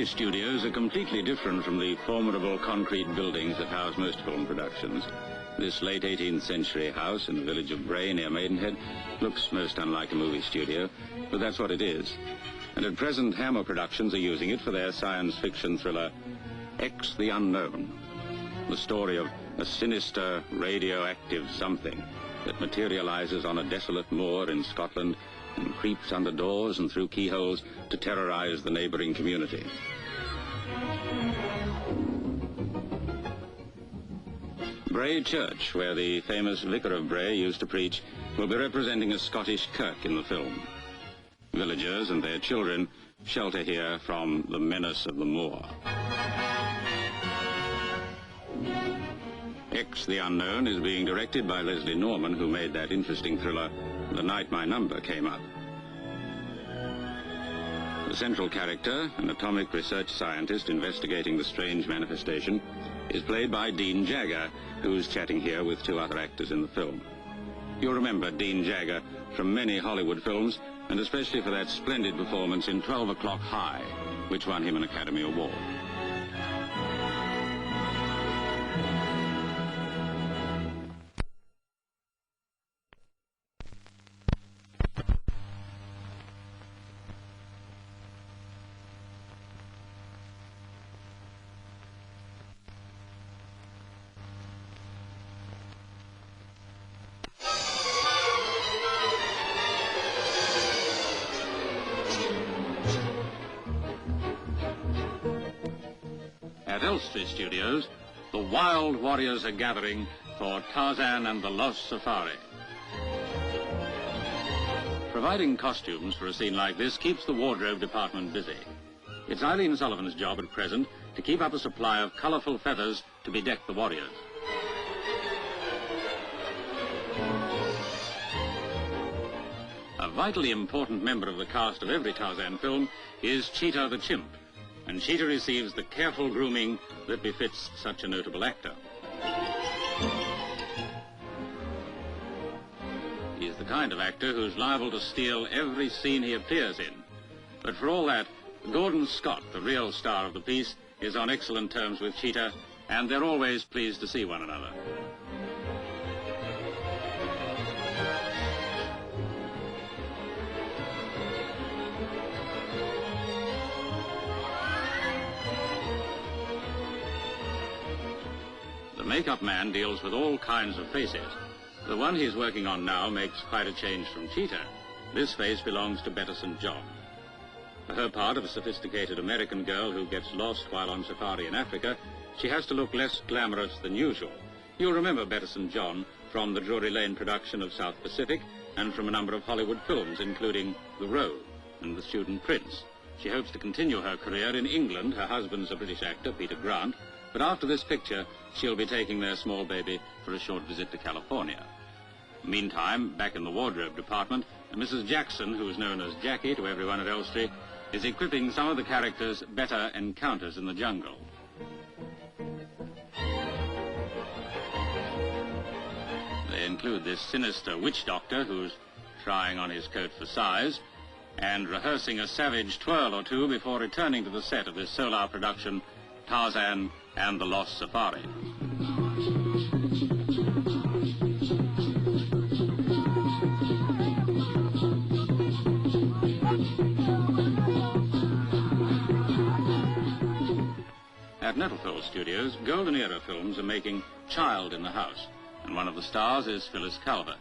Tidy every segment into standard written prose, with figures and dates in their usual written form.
Bray Studios are completely different from the formidable concrete buildings that house most film productions. This late 18th century house in the village of Bray near Maidenhead looks most unlike a movie studio, but that's what it is. And at present, Hammer Productions are using it for their science fiction thriller, X the Unknown, the story of a sinister radioactive something that materializes on a desolate moor in Scotland and creeps under doors and through keyholes to terrorize the neighboring community. Bray Church, where the famous Vicar of Bray used to preach, will be representing a Scottish kirk in the film. Villagers and their children shelter here from the menace of the moor. X the Unknown is being directed by Leslie Norman, who made that interesting thriller The Night My Number Came Up. The central character, an atomic research scientist investigating the strange manifestation, is played by Dean Jagger, who's chatting here with two other actors in the film. You'll remember Dean Jagger from many Hollywood films, and especially for that splendid performance in 12 O'Clock High, which won him an Academy Award. At Elstree Studios, the wild warriors are gathering for Tarzan and the Lost Safari. Providing costumes for a scene like this keeps the wardrobe department busy. It's Eileen Sullivan's job at present to keep up a supply of colourful feathers to bedeck the warriors. A vitally important member of the cast of every Tarzan film is Cheetah the chimp, and Cheetah receives the careful grooming that befits such a notable actor. He is the kind of actor who's liable to steal every scene he appears in. But for all that, Gordon Scott, the real star of the piece, is on excellent terms with Cheetah, and they're always pleased to see one another. The makeup man deals with all kinds of faces. The one he's working on now makes quite a change from Cheetah. This face belongs to Bette St. John. For her part of a sophisticated American girl who gets lost while on safari in Africa, she has to look less glamorous than usual. You'll remember Bette St. John from the Drury Lane production of South Pacific and from a number of Hollywood films, including The Row and The Student Prince. She hopes to continue her career in England. Her husband's a British actor, Peter Grant, but after this picture, she'll be taking their small baby for a short visit to California. Meantime, back in the wardrobe department, Mrs. Jackson, who is known as Jackie to everyone at Elstree, is equipping some of the characters' better encounters in the jungle. They include this sinister witch doctor who's trying on his coat for size and rehearsing a savage twirl or two before returning to the set of this solar production, Tarzan and the Lost Safari. At Nettlefold Studios, Golden Era Films are making Child in the House, and one of the stars is Phyllis Calvert.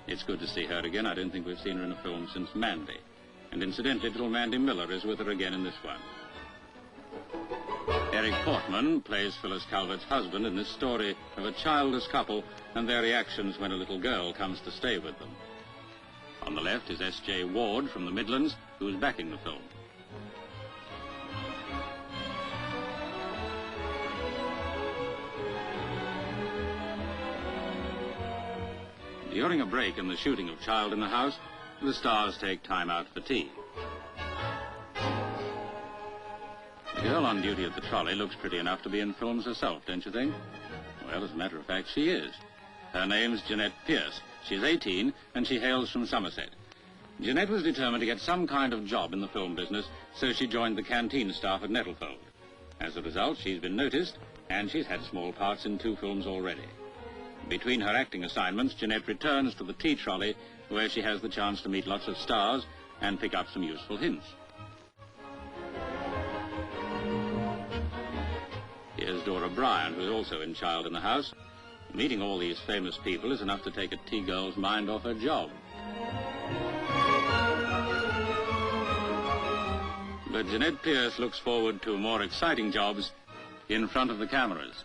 It's good to see her again. I don't think we've seen her in a film since Mandy. And incidentally, little Mandy Miller is with her again in this one. Eric Portman plays Phyllis Calvert's husband in this story of a childless couple and their reactions when a little girl comes to stay with them. On the left is S.J. Ward from the Midlands, who's backing the film. During a break in the shooting of Child in the House, the stars take time out for tea. The girl on duty at the trolley looks pretty enough to be in films herself, don't you think? Well, as a matter of fact, she is. Her name's Jeanette Pierce. She's 18, and she hails from Somerset. Jeanette was determined to get some kind of job in the film business, so she joined the canteen staff at Nettlefold. As a result, she's been noticed, and she's had small parts in 2 films already. Between her acting assignments, Jeanette returns to the tea trolley, where she has the chance to meet lots of stars and pick up some useful hints. Here's Dora Bryan, who's also in Child in the House. Meeting all these famous people is enough to take a tea girl's mind off her job. But Jeanette Pierce looks forward to more exciting jobs in front of the cameras.